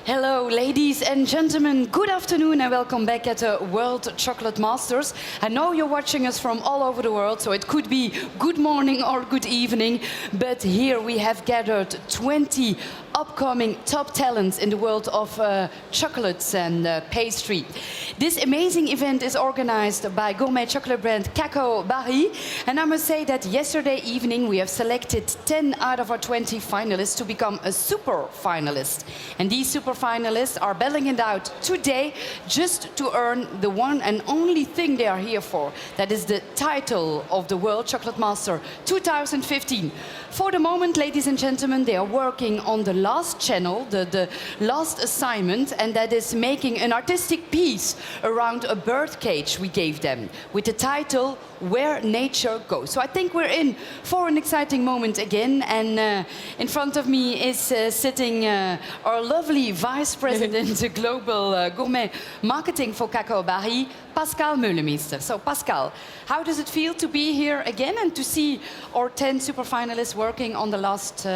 Hello, ladies and gentlemen. Good afternoon and welcome back at the World Chocolate Masters. I know you're watching us from all over the world, so it could be good morning or good evening. But here we have gathered 20 upcoming top talents in the world of chocolates and pastry. This amazing event is organized by gourmet chocolate brand Callebaut. And I must say that yesterday evening we have selected 10 out of our 20 finalists to become a super finalist. And these super finalists are battling it out today just to earn the one and only thing they are here for. That is the title of the World Chocolate Master 2015. For the moment, ladies and gentlemen, they are working on the last channel, the last assignment, and that is making an artistic piece around a bird cage we gave them with the title Where Nature Goes. So I think we're in for an exciting moment again, and in front of me is sitting our lovely Vice President Global Gourmet Marketing for Callebaut, Pascal Meulemeester. So Pascal, how does it feel to be here again and to see our 10 super finalists working on the last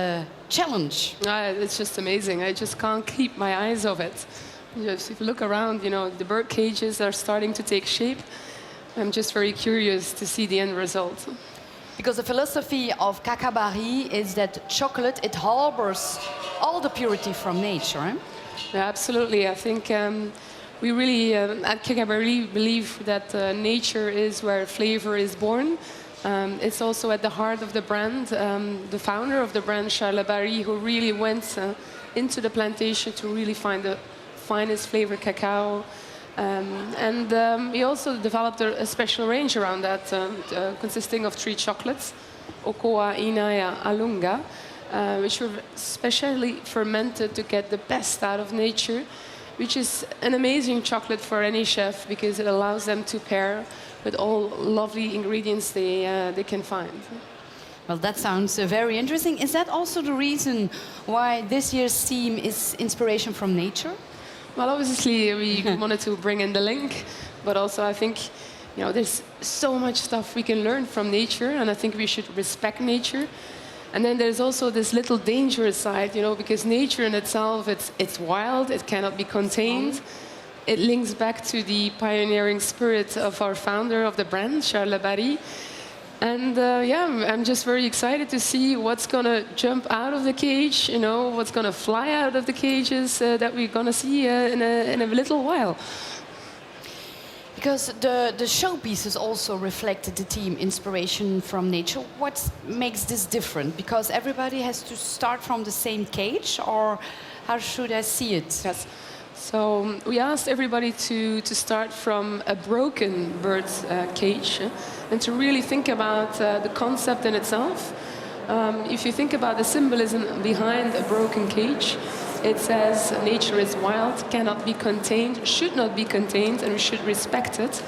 challenge? It's just amazing. I just can't keep my eyes off it. Just, if you look around, you know, the bird cages are starting to take shape. I'm just very curious to see the end result. Because the philosophy of Callebaut is that chocolate, it harbors all the purity from nature, eh? Yeah, absolutely. I think we really, at Callebaut, believe that nature is where flavor is born. It's also at the heart of the brand. The founder of the brand, Callebaut, who really went into the plantation to really find the finest flavored cacao. We also developed a special range around that, consisting of 3 chocolates, Okoa, Inaya, Alunga, which were specially fermented to get the best out of nature, which is an amazing chocolate for any chef because it allows them to pair with all lovely ingredients they can find. Well, that sounds very interesting. Is that also the reason why this year's theme is inspiration from nature? Well, obviously, we wanted to bring in the link, but also I think, you know, there's so much stuff we can learn from nature, and I think we should respect nature. And then there's also this little dangerous side, you know, because nature in itself, it's wild, it cannot be contained. It links back to the pioneering spirit of our founder of the brand, Callebaut. And yeah, I'm just very excited to see what's going to jump out of the cage, you know, what's going to fly out of the cages that we're going to see in a little while. Because the showpieces also reflected the theme inspiration from nature. What makes this different? Because everybody has to start from the same cage, or how should I see it? Yes. So we asked everybody to start from a broken bird cage and to really think about the concept in itself. If you think about the symbolism behind a broken cage, it says nature is wild, cannot be contained, should not be contained, and we should respect it.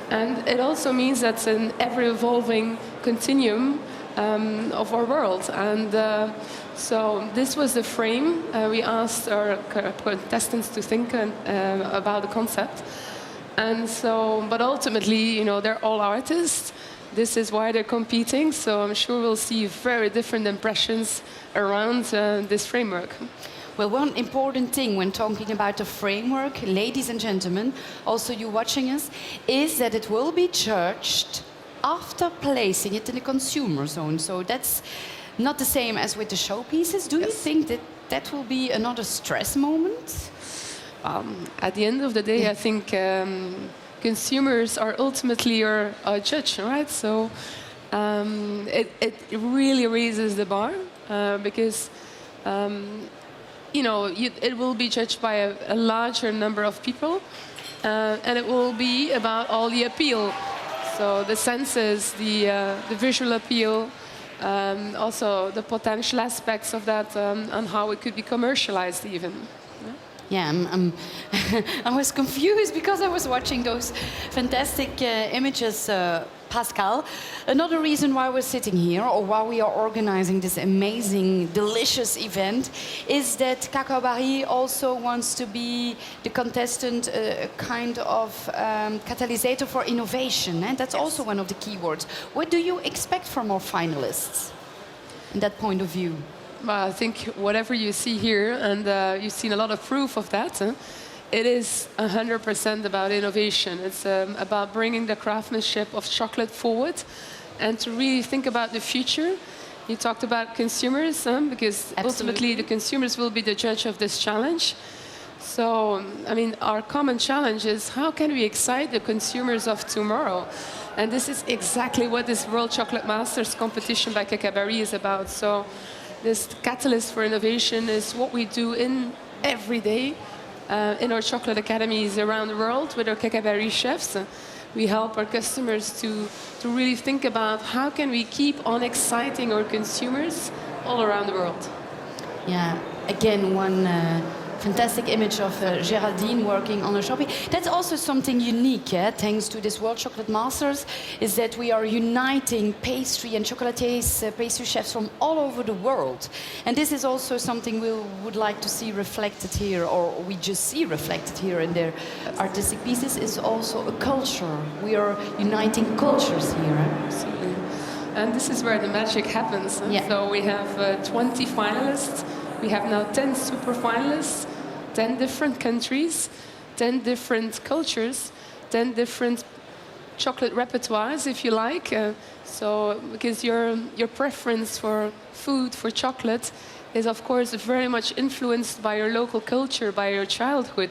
And it also means that's an ever-evolving continuum of our world. And so this was the frame. We asked our contestants to think about the concept. And so, but ultimately, you know, they're all artists. This is why they're competing. So I'm sure we'll see very different impressions around this framework. Well, one important thing when talking about the framework, ladies and gentlemen, also you watching us, is that it will be judged after placing it in the consumer zone. So that's not the same as with the showpieces. Do you think that that will be another stress moment? At the end of the day, I think consumers are ultimately our judge, right? So it really raises the bar because you know, it will be judged by a larger number of people, and it will be about all the appeal. So the senses, the visual appeal, also the potential aspects of that, and how it could be commercialized even. Yeah, I was confused because I was watching those fantastic images, Pascal. Another reason why we're sitting here, or why we are organizing this amazing, delicious event, is that Callebaut also wants to be the contestant, kind of catalyst for innovation, and that's also one of the keywords. What do you expect from our finalists in that point of view? Well, I think whatever you see here, and you've seen a lot of proof of that, it is 100% about innovation. It's about bringing the craftsmanship of chocolate forward and to really think about the future. You talked about consumers, because ultimately the consumers will be the judge of this challenge. So, I mean, our common challenge is how can we excite the consumers of tomorrow? And this is exactly what this World Chocolate Masters competition by Callebaut is about. So, this catalyst for innovation is what we do in every day in our chocolate academies around the world with our Callebaut chefs. We help our customers to really think about how can we keep on exciting our consumers all around the world. Yeah, again, one fantastic image of Géraldine working on a shopping. That's also something unique, thanks to this World Chocolate Masters, is that we are uniting pastry and chocolatiers, pastry chefs from all over the world. And this is also something we would like to see reflected here, or we just see reflected here in their artistic pieces, is also a culture. We are uniting cultures here. Absolutely. And this is where the magic happens. Yeah. So we have 20 finalists. We have now 10 super finalists, 10 different countries, 10 different cultures, 10 different chocolate repertoires, if you like. So, because your preference for food, for chocolate, is of course very much influenced by your local culture, by your childhood.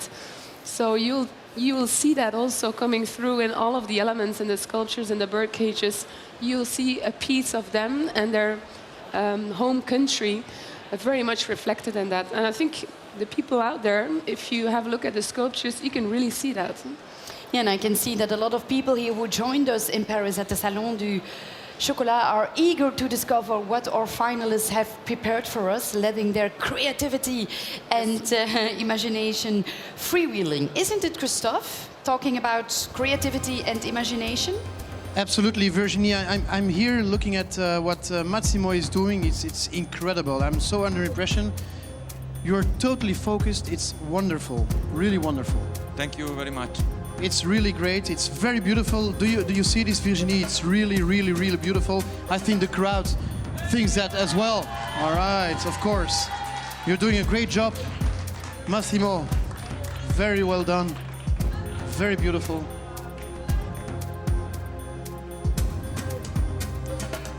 So you will see that also coming through in all of the elements in the sculptures and the bird cages. You'll see a piece of them and their home country very much reflected in that. And I think the people out there, if you have a look at the sculptures, you can really see that. Yeah, and I can see that a lot of people here who joined us in Paris at the Salon du Chocolat are eager to discover what our finalists have prepared for us, letting their creativity and imagination freewheeling. Isn't it, Christophe, talking about creativity and imagination? Absolutely, Virginie. I'm here looking at what Massimo is doing. It's incredible. I'm so under impression. You're totally focused. It's wonderful, really wonderful. Thank you very much. It's really great. It's very beautiful. Do you see this, Virginie? It's really, really, really beautiful. I think the crowd thinks that as well. All right, of course. You're doing a great job, Massimo. Very well done. Very beautiful.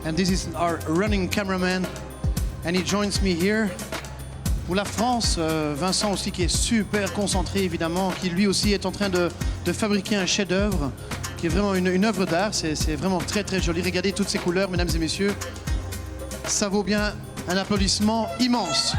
And this is our running cameraman, and he joins me here. Pour la France, Vincent aussi qui est super concentré évidemment, qui lui aussi est en train de fabriquer un chef-d'œuvre, qui est vraiment une œuvre d'art. C'est vraiment très très joli. Regardez toutes ces couleurs, mesdames et messieurs. Ça vaut bien un applaudissement immense.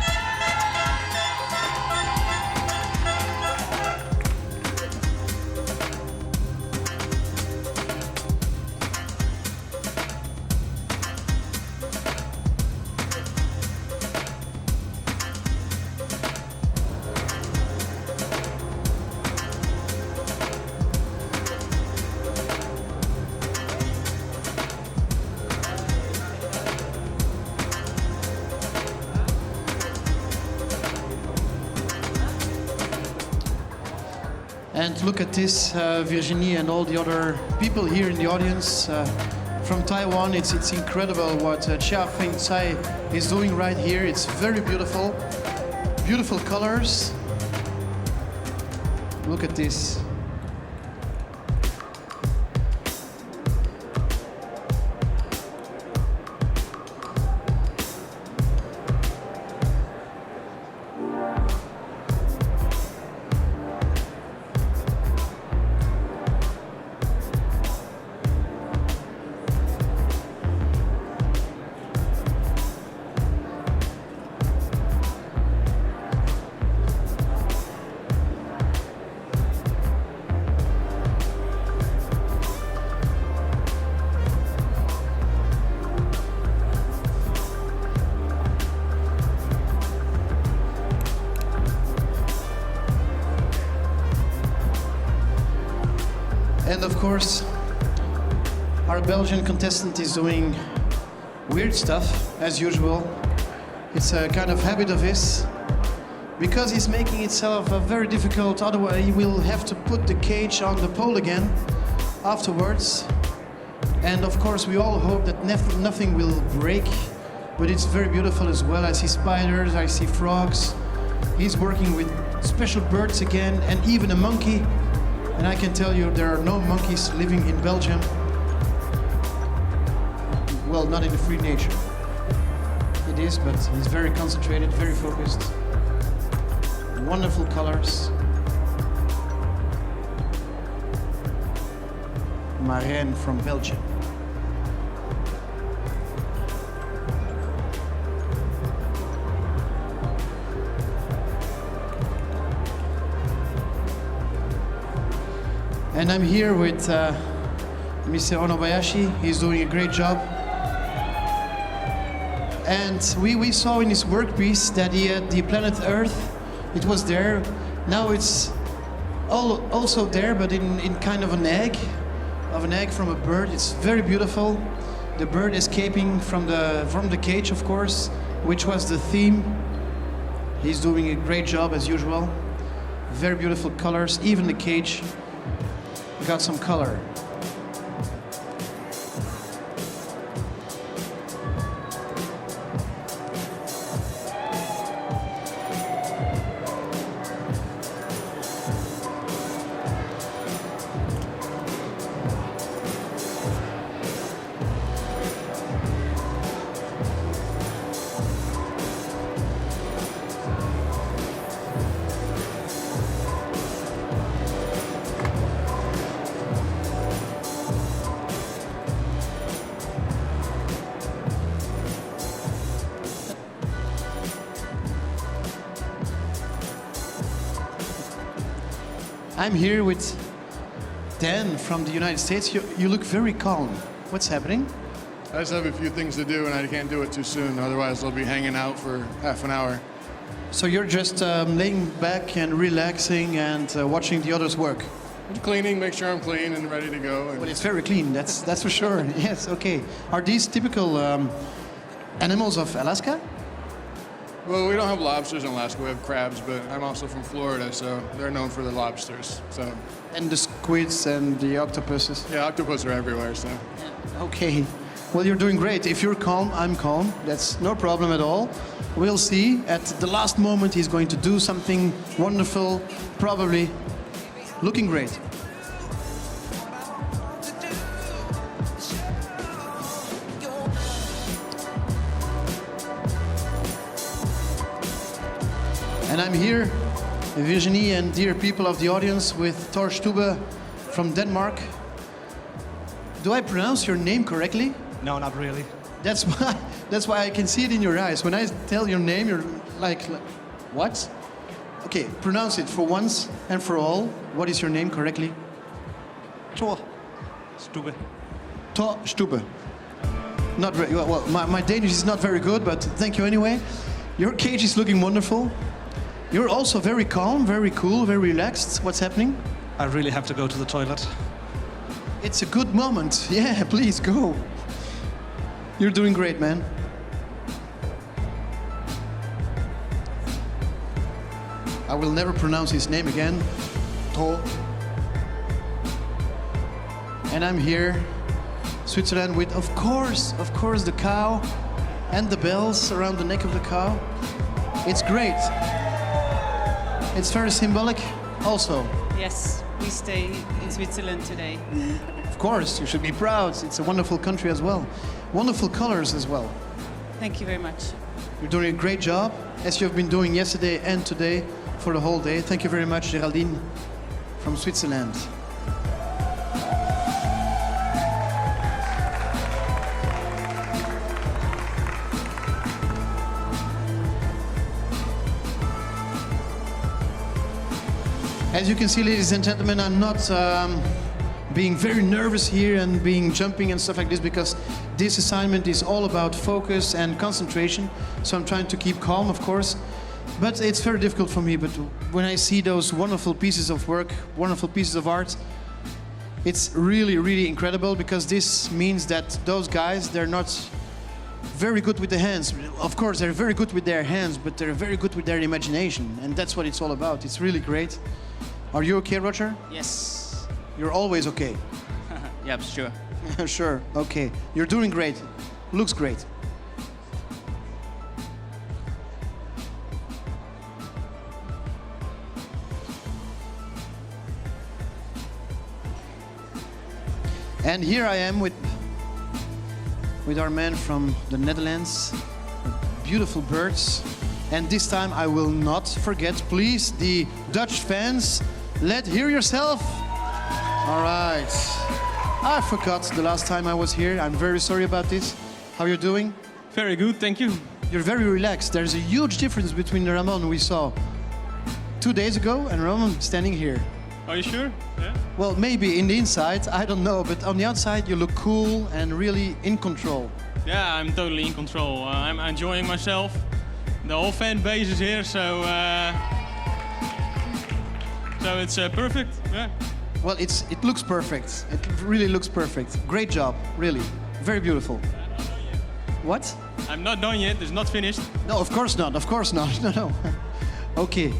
And look at this, Virginie and all the other people here in the audience from Taiwan. It's incredible what Chia, Feng, Tsai is doing right here. It's very beautiful, beautiful colors. Look at this. And of course, our Belgian contestant is doing weird stuff, as usual. It's a kind of habit of his, because he's making itself very difficult. Otherwise, he will have to put the cage on the pole again afterwards. And of course, we all hope that nothing will break but it's very beautiful as well. I see spiders, I see frogs. He's working with special birds again, and even a monkey. And I can tell you there are no monkeys living in Belgium. Well, not in the free nature. It is, but he's very concentrated, very focused. Wonderful colors. Marijn from Belgium. And I'm here with Mr. OnoBayashi. He's doing a great job. And we saw in his workpiece that he had the planet Earth. It was there. Now it's also there, but in kind of an egg from a bird. It's very beautiful. The bird escaping from the cage, of course, which was the theme. He's doing a great job as usual. Very beautiful colors. Even the cage got some color. I'm here with Dan from the United States. You look very calm. What's happening? I just have a few things to do and I can't do it too soon, otherwise I'll be hanging out for half an hour. So you're just laying back and relaxing and watching the others work? I'm cleaning, make sure I'm clean and ready to go. Well, it's very clean, that's for sure. Yes, okay. Are these typical animals of Alaska? Well, we don't have lobsters in Alaska, we have crabs, but I'm also from Florida, so they're known for their lobsters. So. And the squids and the octopuses? Yeah, octopus are everywhere, so. Okay. Well, you're doing great. If you're calm, I'm calm. That's no problem at all. We'll see. At the last moment, he's going to do something wonderful, probably looking great. And I'm here, Virginie and dear people of the audience, with Tor Stubbe from Denmark. Do I pronounce your name correctly? No, not really. That's why I can see it in your eyes. When I tell your name, you're like what? Okay, pronounce it for once and for all. What is your name correctly? Tor Stubbe. Tor Stubbe. Not very well. My Danish is not very good, but thank you anyway. Your cage is looking wonderful. You're also very calm, very cool, very relaxed. What's happening? I really have to go to the toilet. It's a good moment. Yeah, please go. You're doing great, man. I will never pronounce his name again. Tor. And I'm here, Switzerland, with, of course, the cow and the bells around the neck of the cow. It's great. It's very symbolic also. Yes, we stay in Switzerland today. Of course, you should be proud. It's a wonderful country as well. Wonderful colors as well. Thank you very much. You're doing a great job, as you've been doing yesterday and today for the whole day. Thank you very much, Géraldine from Switzerland. As you can see, ladies and gentlemen, I'm not being very nervous here and being jumping and stuff like this, because this assignment is all about focus and concentration. So I'm trying to keep calm, of course. But it's very difficult for me. But when I see those wonderful pieces of work, wonderful pieces of art, it's really, really incredible, because this means that those guys, they're not very good with the hands. Of course, they're very good with their hands, but they're very good with their imagination. And that's what it's all about. It's really great. Are you okay, Roger? Yes. You're always okay. Yeah, sure. Sure, okay. You're doing great. Looks great. And here I am with our man from the Netherlands. Beautiful birds. And this time I will not forget, please, the Dutch fans. Let's hear yourself. All right. I forgot the last time I was here. I'm very sorry about this. How are you doing? Very good, thank you. You're very relaxed. There's a huge difference between the Ramon we saw 2 days ago and Ramon standing here. Are you sure? Yeah. Well, maybe in the inside, I don't know, but on the outside you look cool and really in control. Yeah, I'm totally in control. I'm enjoying myself. The whole fan base is here, so it's perfect. Yeah. Well, it looks perfect. It really looks perfect. Great job, really. Very beautiful. What? I'm not done yet. It's not finished. No, of course not. Of course not. No. Okay.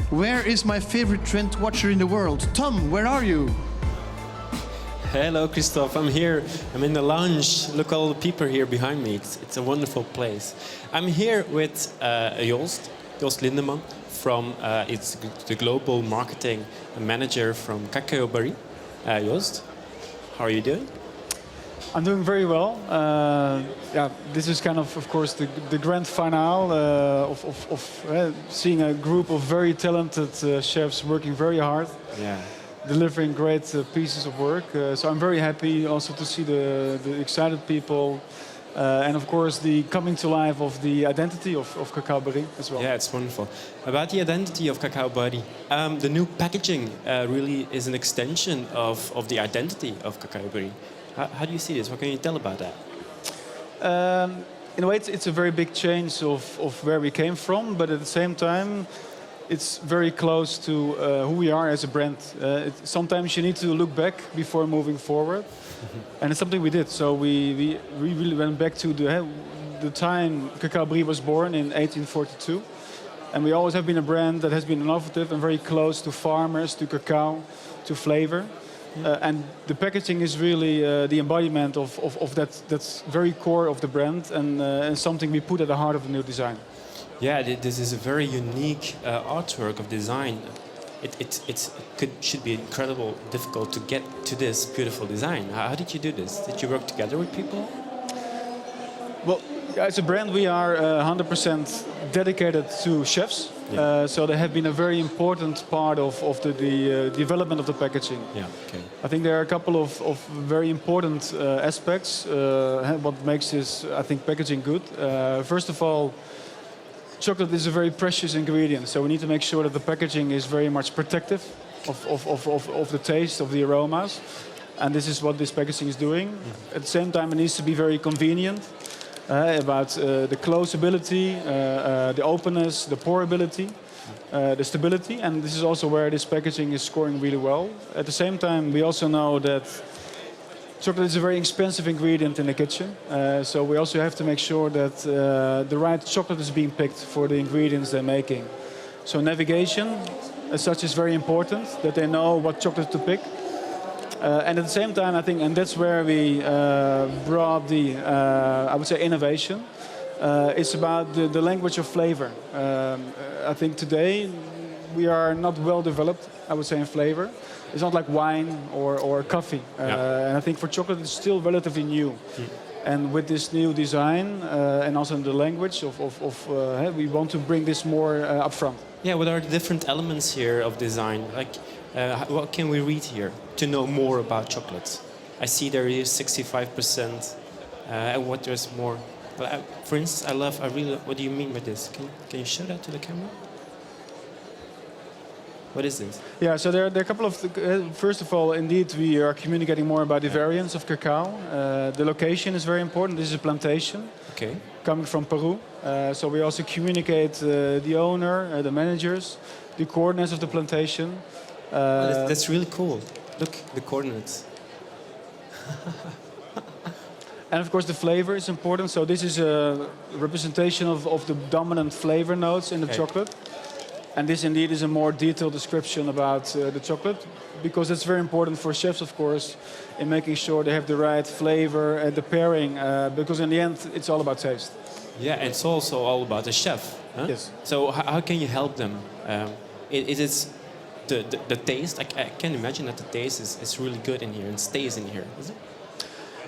Where is my favorite trend watcher in the world? Tom, where are you? Hello, Christophe. I'm here. I'm in the lounge. Look, all the people here behind me. It's a wonderful place. I'm here with Joost Lindeman from it's the global marketing manager from Callebaut. Joost, how are you doing? I'm doing very well. Yeah, this is kind of course, the grand finale of seeing a group of very talented chefs working very hard. Yeah. Delivering great pieces of work. So I'm very happy also to see the excited people and of course the coming to life of the identity of Callebaut as well. Yeah, it's wonderful. About the identity of Callebaut, the new packaging really is an extension of the identity of Callebaut. How do you see this? What can you tell about that? In a way, it's a very big change of where we came from, but at the same time, it's very close to who we are as a brand. Sometimes you need to look back before moving forward, and it's something we did. So we really went back to the time Callebaut was born in 1842, and we always have been a brand that has been innovative and very close to farmers, to cacao, to flavor. And the packaging is really the embodiment of that's very core of the brand and something we put at the heart of the new design. Yeah, this is a very unique artwork of design. Should be incredible, difficult to get to this beautiful design. How did you do this? Did you work together with people? Well, as a brand, we are 100% dedicated to chefs. Yeah. So they have been a very important part of the development of the packaging. Yeah, okay. I think there are a couple of very important aspects. What makes this, I think, packaging good. First of all, chocolate is a very precious ingredient, so we need to make sure that the packaging is very much protective of the taste, of the aromas. And this is what this packaging is doing. At the same time, it needs to be very convenient. About the closability, the openness, the pourability, the stability, and this is also where this packaging is scoring really well. At the same time, we also know that chocolate is a very expensive ingredient in the kitchen, so we also have to make sure that the right chocolate is being picked for the ingredients they're making. So navigation, as such, is very important, that they know what chocolate to pick. And at the same time, I think, and that's where we brought the, I would say, innovation. It's about the language of flavor. I think today we are not well developed, I would say, in flavor. It's not like wine or coffee. And I think for chocolate, it's still relatively new. And with this new design and also in the language we want to bring this more up front. Yeah, what are the different elements here of design? Like, what can we read here to know more about chocolates? I see there is 65%, and what there's more. Well, for instance, what do you mean by this? Can you show that to the camera? What is this? Yeah, so there are a couple of... first of all, indeed, we are communicating more about the variants of cacao. The location is very important. This is a plantation coming from Peru. So we also communicate the owner, the managers, the coordinates of the plantation. That's really cool. Look, the coordinates. And of course, the flavor is important. So this is a representation of the dominant flavor notes in the chocolate. And this indeed is a more detailed description about the chocolate, because it's very important for chefs, of course, in making sure they have the right flavor and the pairing, because in the end, it's all about taste. Yeah, and it's also all about the chef. Huh? Yes. So how can you help them? It is the taste. I can imagine that the taste is really good in here and stays in here. Is it?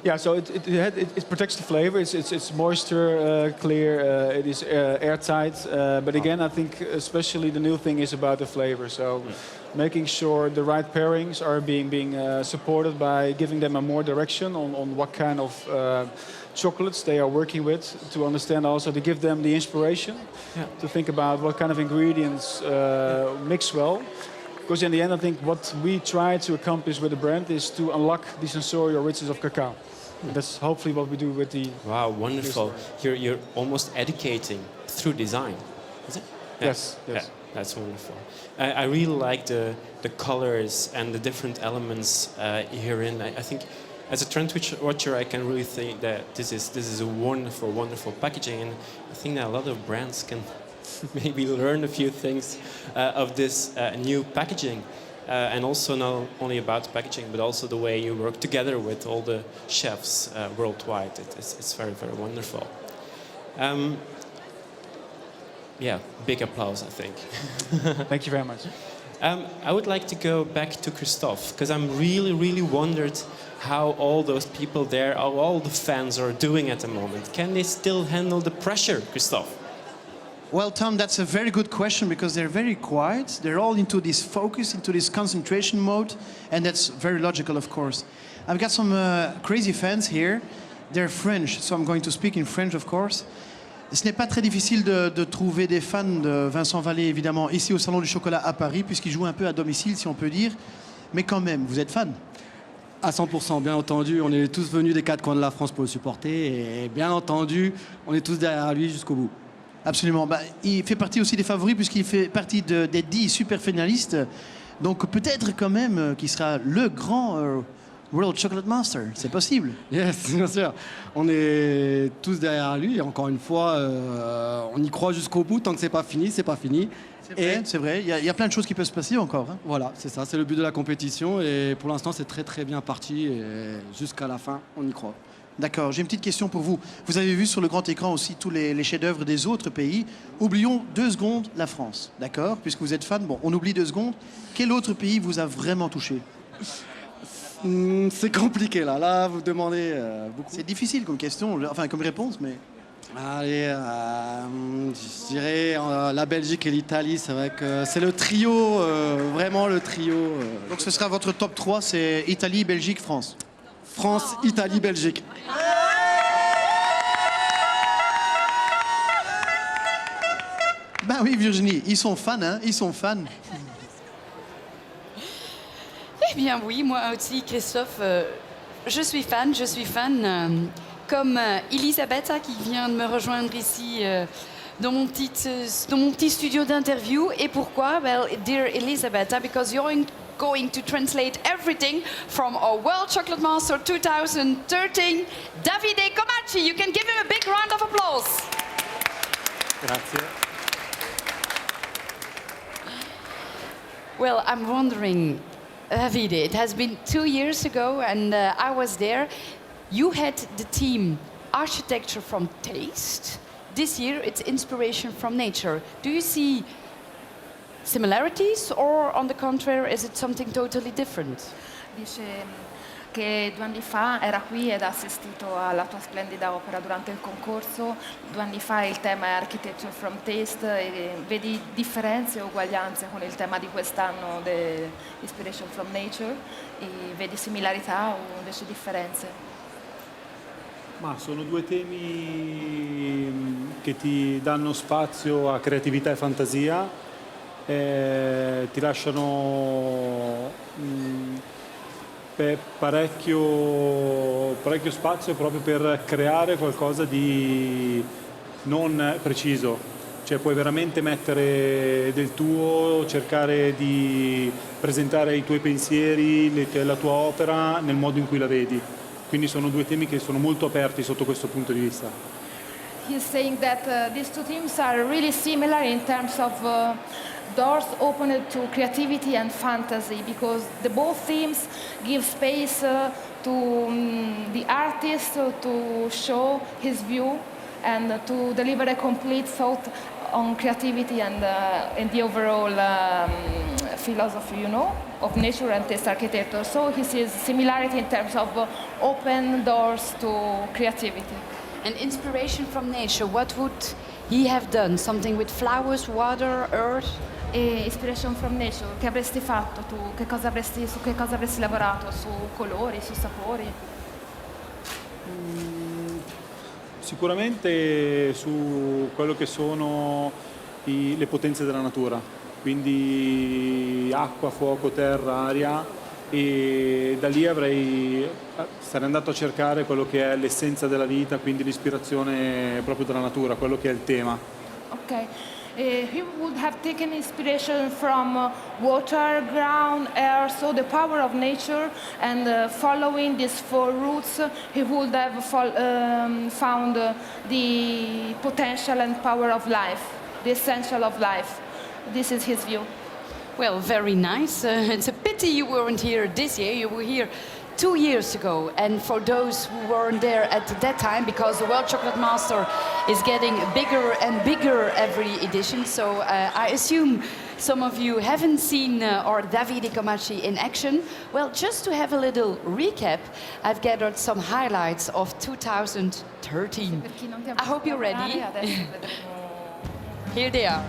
Yeah, so it protects the flavor. It's moisture clear. It is airtight. But again, I think especially the new thing is about the flavor. So making sure the right pairings are being supported by giving them a more direction on what kind of chocolates they are working with, to understand also, to give them the inspiration to think about what kind of ingredients mix well. Because in the end, I think what we try to accomplish with the brand is to unlock the sensorial richness of cacao. That's hopefully what we do with the... Wow, wonderful. You're almost educating through design, is it? Yes. Yeah, that's wonderful. I really like the colors and the different elements herein. I think as a trend watcher, I can really think that this is a wonderful, wonderful packaging, and I think that a lot of brands can maybe learn a few things of this new packaging. And also not only about packaging, but also the way you work together with all the chefs worldwide. It's very, very wonderful. Yeah, big applause, I think. Thank you very much. I would like to go back to Christophe, because I'm really, really wondered how all those people there, how all the fans are doing at the moment. Can they still handle the pressure, Christophe? Well, Tom, that's a very good question, because they're very quiet. They're all into this focus, into this concentration mode, and that's very logical, of course. I've got some crazy fans here. They're French, so I'm going to speak in French, of course. Ce n'est pas très difficile de trouver des fans de Vincent Vallée, évidemment, ici au Salon du Chocolat à Paris, puisqu'il joue un peu à domicile, si on peut dire. Mais quand même, vous êtes fan? À 100%, bien entendu. On est tous venus des quatre coins de la France pour le supporter. Et bien entendu, on est tous derrière lui jusqu'au bout. Absolument. Bah, il fait partie aussi des favoris, puisqu'il fait partie des 10 super finalistes. Donc peut-être quand même qu'il sera le grand World Chocolate Master. C'est possible. Yes, bien sûr. On est tous derrière lui. Et encore une fois, on y croit jusqu'au bout. Tant que c'est pas fini, c'est pas fini. C'est vrai. Il y a plein de choses qui peuvent se passer encore. Hein. Voilà, c'est ça. C'est le but de la compétition. Et pour l'instant, c'est très très bien parti. Et jusqu'à la fin, on y croit. D'accord, j'ai une petite question pour vous. Vous avez vu sur le grand écran aussi tous les chefs-d'œuvre des autres pays. Oublions 2 secondes la France, d'accord? Puisque vous êtes fan, bon, on oublie 2 secondes. Quel autre pays vous a vraiment touché? C'est compliqué là. Là, vous demandez beaucoup. C'est difficile comme question, enfin comme réponse, mais... Allez, je dirais la Belgique et l'Italie, c'est vrai que c'est le trio, vraiment le trio. Donc ce sera votre top 3, c'est Italie, Belgique, France. France, Italie, Belgique. Ben oui, Virginie, ils sont fans, hein, ils sont fans. Eh bien oui, moi aussi, Christophe, je suis fan. Comme Elisabetta qui vient de me rejoindre ici dans mon petit studio d'interview. Et pourquoi? Well, dear Elisabetta, because you're going to translate everything from our World Chocolate Master 2013, Davide Comaschi. You can give him a big round of applause. Grazie. Well, I'm wondering, Davide, it has been 2 years ago and I was there. You had the team Architecture from Taste. This year it's Inspiration from Nature. Do you see similarities or on the contrary is it something totally different? Dice che 2 anni fa era qui ed ha assistito alla tua splendida opera durante il concorso. 2 anni fa il tema è Architecture from Taste e vedi differenze o uguaglianze con il tema di quest'anno di Inspiration from Nature e vedi similarità o invece differenze? Ma sono 2 temi che ti danno spazio a creatività e fantasia, ti lasciano parecchio spazio proprio per creare qualcosa di non preciso. Cioè puoi veramente mettere del tuo, cercare di presentare i tuoi pensieri, la tua opera nel modo in cui la vedi. Quindi sono 2 temi che sono molto aperti sotto questo punto di vista. He's saying that these 2 teams are really similar in terms of doors opened to creativity and fantasy because both themes give space to the artist to show his view and to deliver a complete thought on creativity and the overall philosophy, you know, of nature and taste architecture. So he sees similarity in terms of open doors to creativity. And inspiration from nature, what would he have done? Something with flowers, water, earth? E inspiration from nature, che avresti fatto tu? Su che cosa avresti lavorato? Su colori, su sapori? Sicuramente su quello che sono le potenze della natura, quindi acqua, fuoco, terra, aria, e da lì sarei andato a cercare quello che è l'essenza della vita, quindi l'ispirazione proprio della natura, quello che è il tema. Ok. He would have taken inspiration from water, ground, air, so the power of nature, and following these four roots, he would have found the potential and power of life, the essential of life. This is his view. Well, very nice. It's a pity you weren't here this year. You were here 2 years ago, and for those who weren't there at that time, because the World Chocolate Master is getting bigger and bigger every edition, so I assume some of you haven't seen our Davide Comaschi in action. Well, just to have a little recap, I've gathered some highlights of 2013. I hope you're ready. Here they are.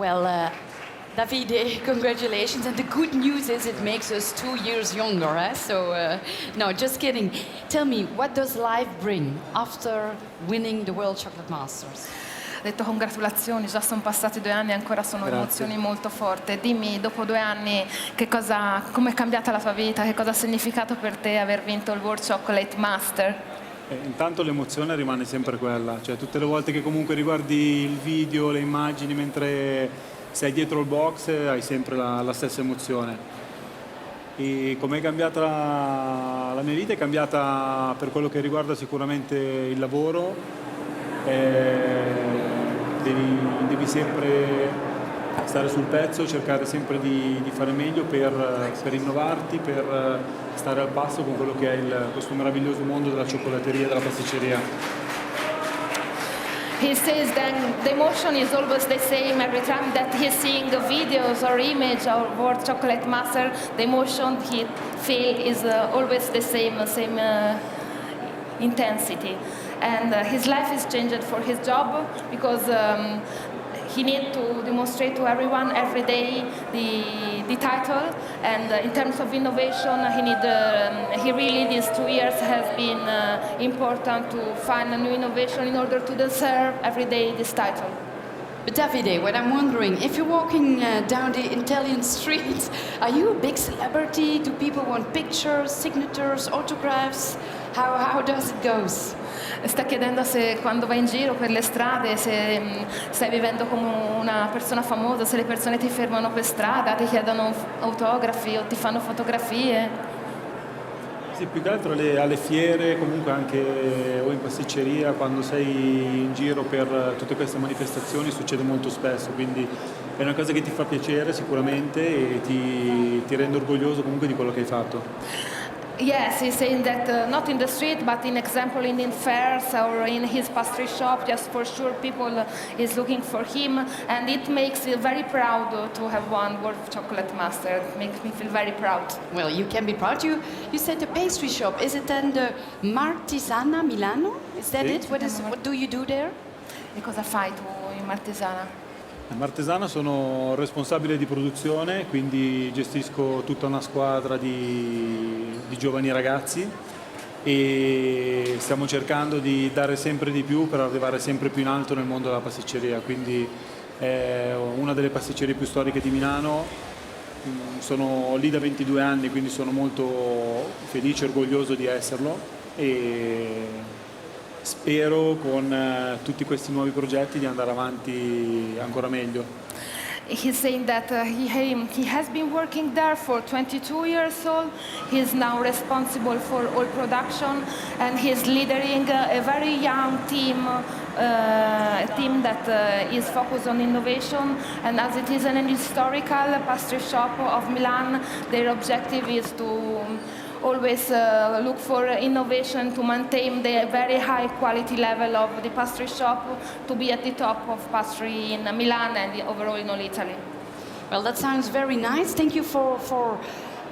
Well, Davide, congratulations. And the good news is it makes us 2 years younger. Eh? So, no, just kidding. Tell me, what does life bring after winning the World Chocolate Masters? Ha detto congratulazioni, già sono passati 2 anni e ancora sono emozioni molto forti. Dimmi, dopo 2 anni, come è cambiata la tua vita, che cosa ha significato per te aver vinto il World Chocolate Master? Intanto l'emozione rimane sempre quella, cioè tutte le volte che comunque riguardi il video, le immagini mentre sei dietro il box hai sempre la stessa emozione. E com'è cambiata la mia vita? È cambiata per quello che riguarda sicuramente il lavoro, devi sempre stare sul pezzo, cercare sempre di fare meglio per innovarti, per stare al passo con quello che è questo meraviglioso mondo della cioccolateria e della pasticceria. He says that the emotion is always the same every time that he's seeing the videos or image of World Chocolate Master. The emotion he feels is always the same intensity. And his life is changed for his job because he needs to demonstrate to everyone every day the title, and in terms of innovation, he really these 2 years has been important to find a new innovation in order to deserve every day this title. But Davide, what I'm wondering, if you're walking down the Italian streets, are you a big celebrity? Do people want pictures, signatures, autographs? How does it go? Sta chiedendo se quando vai in giro per le strade, se stai vivendo come una persona famosa, se le persone ti fermano per strada, ti chiedono autografi o ti fanno fotografie. Sì, più che altro alle fiere, comunque anche o in pasticceria, quando sei in giro per tutte queste manifestazioni succede molto spesso, quindi è una cosa che ti fa piacere sicuramente e ti rende orgoglioso comunque di quello che hai fatto. Yes, he's saying that not in the street, but in example in fairs or in his pastry shop, just for sure people is looking for him, and it makes you very proud to have won World Chocolate Master. It makes me feel very proud. Well, you can be proud. You said the pastry shop. Is it then the Martisana Milano? Is that it? What do you do there? E cosa fai tu in Martisana? Martesana sono responsabile di produzione, quindi gestisco tutta una squadra di giovani ragazzi e stiamo cercando di dare sempre di più per arrivare sempre più in alto nel mondo della pasticceria, quindi è una delle pasticcerie più storiche di Milano. Sono lì da 22 anni, quindi sono molto felice e orgoglioso di esserlo e spero con tutti questi nuovi progetti di andare avanti ancora meglio. He's saying that he has been working there for 22 years old. He's now responsible for all production and he's leading a very young team, a team that is focused on innovation. And as it is an historical pastry shop of Milan, their objective is to always look for innovation to maintain the very high quality level of the pastry shop, to be at the top of pastry in Milan and overall in all Italy. Well, that sounds very nice. Thank you for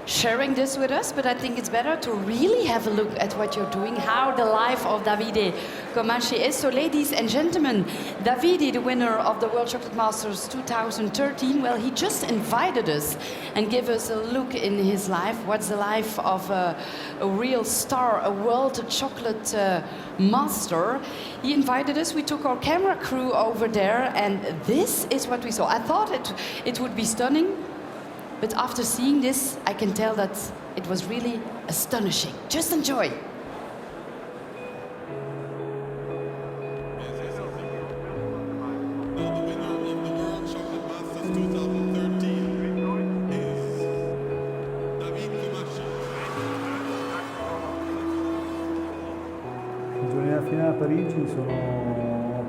sharing this with us, but I think it's better to really have a look at what you're doing, how the life of Davide Comaschi is. So ladies and gentlemen, Davide, the winner of the World Chocolate Masters 2013, well, he just invited us and gave us a look in his life. What's the life of a real star, a World Chocolate Master? He invited us, we took our camera crew over there, and this is what we saw. I thought it would be stunning, but after seeing this, I can tell that it was really astonishing. Just enjoy. I giorni della finale a Parigi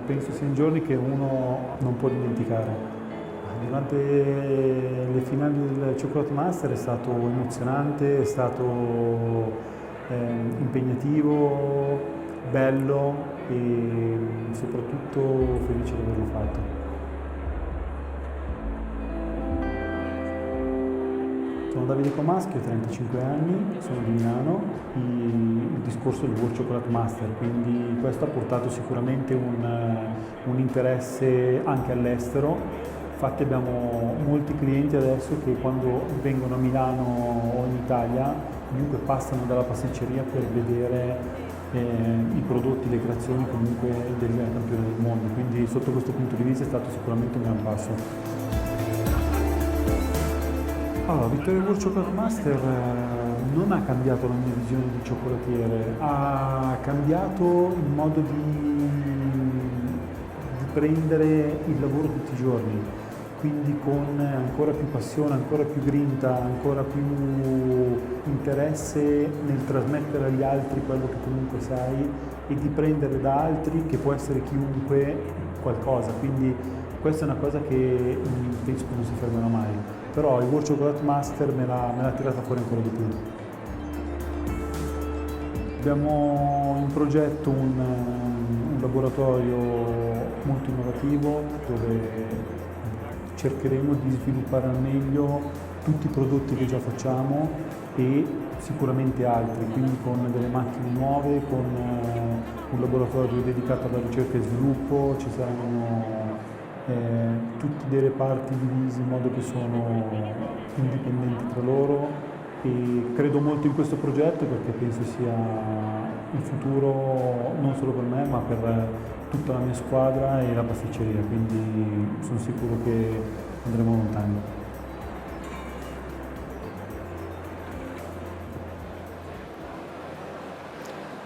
penso siano giorni che uno non può dimenticare. Durante le finali del Chocolate Master è stato emozionante, è stato impegnativo, bello e soprattutto felice di averlo fatto. Sono Davide Comaschi, ho 35 anni, sono di Milano, il discorso del World Chocolate Master, quindi questo ha portato sicuramente un interesse anche all'estero. Infatti abbiamo molti clienti adesso che quando vengono a Milano o in Italia comunque passano dalla pasticceria per vedere i prodotti, le creazioni comunque del campione del mondo, quindi sotto questo punto di vista è stato sicuramente un gran passo. Allora, vittoria World Chocolate Master non ha cambiato la mia visione di cioccolatiere, ha cambiato il modo di prendere il lavoro tutti i giorni, quindi con ancora più passione, ancora più grinta, ancora più interesse nel trasmettere agli altri quello che comunque sai e di prendere da altri, che può essere chiunque, qualcosa. Quindi questa è una cosa che penso che non si fermerà mai, però il World Chocolate Master me l'ha tirata fuori ancora di più. Abbiamo in progetto un laboratorio molto innovativo dove cercheremo di sviluppare al meglio tutti i prodotti che già facciamo e sicuramente altri, quindi con delle macchine nuove, con un laboratorio dedicato alla ricerca e sviluppo, ci saranno tutti dei reparti divisi in modo che sono indipendenti tra loro e credo molto in questo progetto perché penso sia il futuro non solo per me ma per tutta la mia squadra e la pasticceria, quindi sono sicuro che andremo lontano.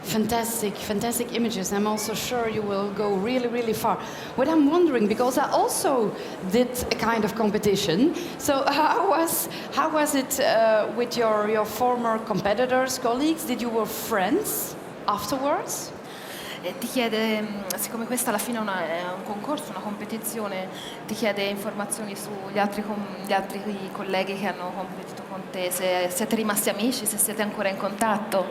Fantastic, fantastic images. I'm also sure you will go really, really far. What I'm wondering, because I also did a kind of competition, so how was it with your former competitors, colleagues? Did you were friends afterwards? Ti chiede, siccome questa alla fine è un concorso, una competizione, ti chiede informazioni sugli altri colleghi che hanno competito con te, se siete rimasti amici, se siete ancora in contatto.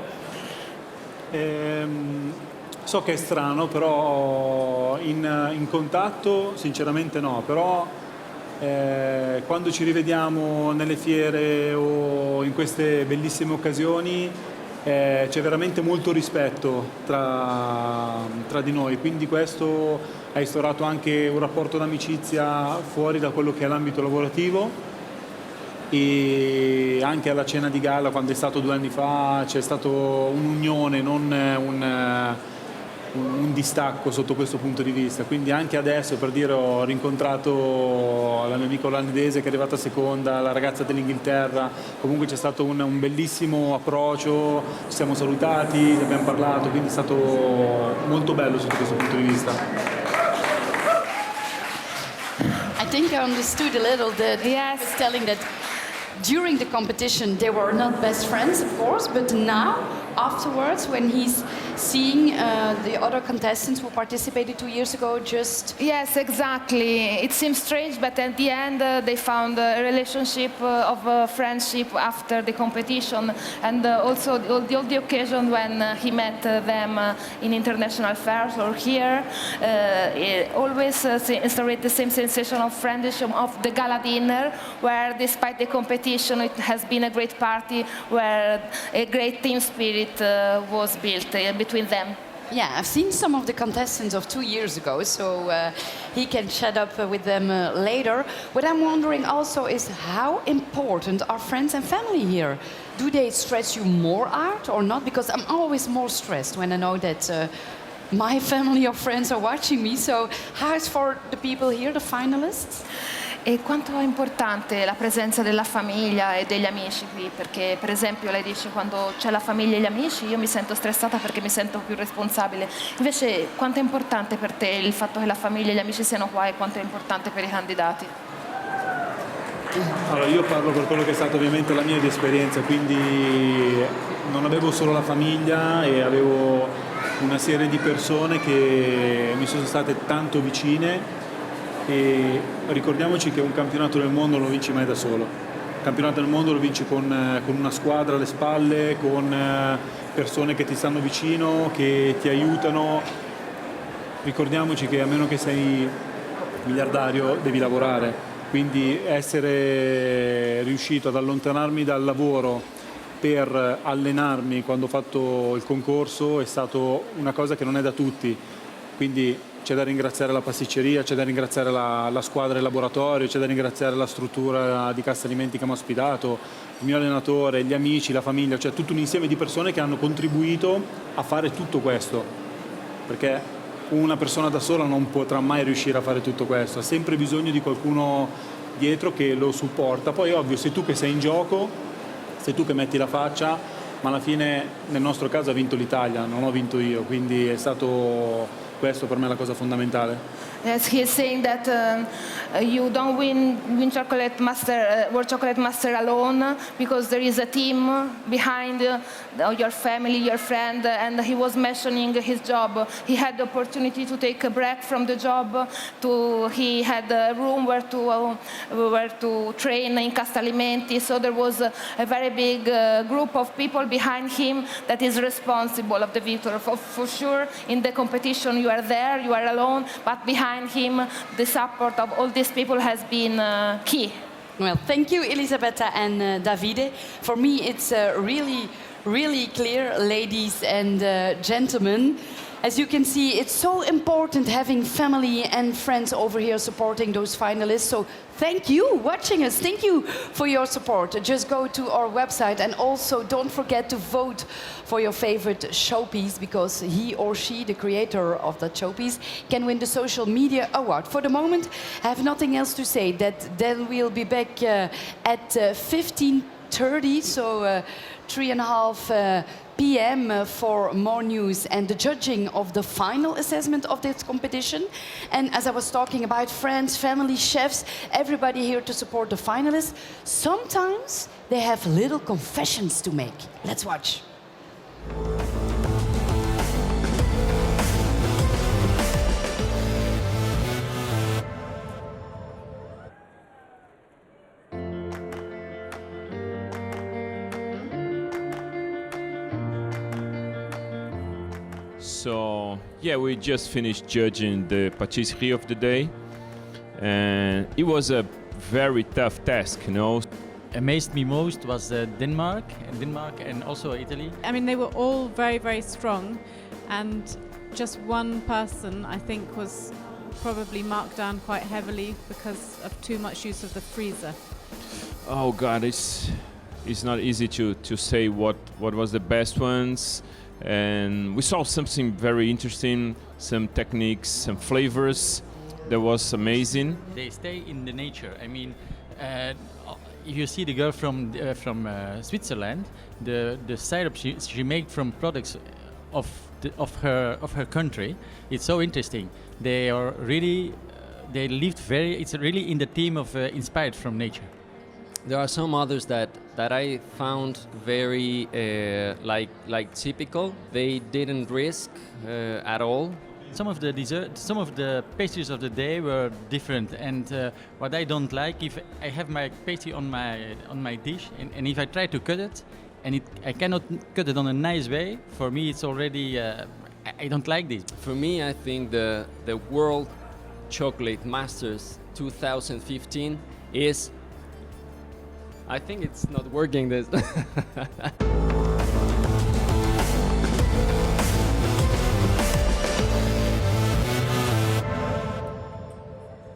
So che è strano, però in contatto sinceramente no, però quando ci rivediamo nelle fiere o in queste bellissime occasioni c'è veramente molto rispetto tra di noi, quindi questo ha instaurato anche un rapporto d'amicizia fuori da quello che è l'ambito lavorativo, e anche alla cena di gala, quando è stato 2 anni fa, c'è stato un'unione, non un distacco sotto questo punto di vista. Quindi anche adesso, per dire, ho rincontrato la mia amica olandese che è arrivata seconda, la ragazza dell'Inghilterra, comunque c'è stato un bellissimo approccio, ci siamo salutati, abbiamo parlato, quindi è stato molto bello sotto questo punto di vista. I think I understood a little that he was telling that during the competition they were not best friends, of course, but now, afterwards, when he's seeing the other contestants who participated 2 years ago, just... Yes, exactly. It seems strange, but at the end they found a relationship of friendship after the competition, and also all the occasion when he met them in international fairs or here, it always instaurate the same sensation of friendship of the gala dinner, where despite the competition it has been a great party where a great team spirit was built between them. Yeah, I've seen some of the contestants of 2 years ago, so he can chat up with them later. What I'm wondering also is how important are friends and family here? Do they stress you more out or not? Because I'm always more stressed when I know that my family or friends are watching me. So how is for the people here, the finalists? E quanto è importante la presenza della famiglia e degli amici qui? Perché per esempio lei dice quando c'è la famiglia e gli amici io mi sento stressata perché mi sento più responsabile. Invece quanto è importante per te il fatto che la famiglia e gli amici siano qua e quanto è importante per i candidati? Allora, io parlo per quello che è stata ovviamente la mia esperienza, quindi non avevo solo la famiglia e avevo una serie di persone che mi sono state tanto vicine. E ricordiamoci che un campionato del mondo non lo vinci mai da solo. Il campionato del mondo lo vinci con una squadra alle spalle, con persone che ti stanno vicino, che ti aiutano. Ricordiamoci che a meno che sei miliardario devi lavorare, quindi essere riuscito ad allontanarmi dal lavoro per allenarmi quando ho fatto il concorso è stato una cosa che non è da tutti, quindi c'è da ringraziare la pasticceria, c'è da ringraziare la squadra e il laboratorio, c'è da ringraziare la struttura di Cassa Alimenti che mi ha ospitato, il mio allenatore, gli amici, la famiglia, cioè tutto un insieme di persone che hanno contribuito a fare tutto questo, perché una persona da sola non potrà mai riuscire a fare tutto questo, ha sempre bisogno di qualcuno dietro che lo supporta. Poi è ovvio, sei tu che sei in gioco, sei tu che metti la faccia, ma alla fine nel nostro caso ha vinto l'Italia, non ho vinto io, quindi è stato questo per me la cosa fondamentale. Yes, he is saying that you don't win World Chocolate Master alone, because there is a team behind your family, your friend, and he was mentioning his job. He had the opportunity to take a break from the job. He had a room where to train in Cassa Alimenti, so there was a very big group of people behind him that is responsible of the victory. For sure, in the competition you are there, you are alone, but behind him, the support of all these people has been key. Well, thank you, Elisabetta and Davide. For me, it's really, really clear, ladies and gentlemen. As you can see, it's so important having family and friends over here supporting those finalists. So thank you watching us. Thank you for your support. Just go to our website and also don't forget to vote for your favorite showpiece, because he or she, the creator of that showpiece, can win the social media award. For the moment, I have nothing else to say. Then we'll be back at 15:30, so 3:30 p.m. for more news and the judging of the final assessment of this competition. And as I was talking about friends, family, chefs, everybody here to support the finalists, sometimes they have little confessions to make. Let's watch. So yeah, we just finished judging the patisserie of the day, and it was a very tough task, you know. amazed me most was Denmark and also Italy. I mean, they were all very, very strong, and just one person, I think, was probably marked down quite heavily because of too much use of the freezer. Oh God, it's not easy to say what was the best ones, and we saw something very interesting, some techniques, some flavors that was amazing. They stay in the nature. I mean, if you see the girl from Switzerland, the syrup she made from products of her country, it's so interesting. They are really they lived very. It's really in the theme of inspired from nature. There are some others that I found very like typical. They didn't risk at all. Some of the pastries of the day were different, and what I don't like, if I have my pastry on my dish, and if I try to cut it, and I cannot cut it on a nice way, for me it's already I don't like this. For me, I think the World Chocolate Masters 2015 is. I think it's not working. This.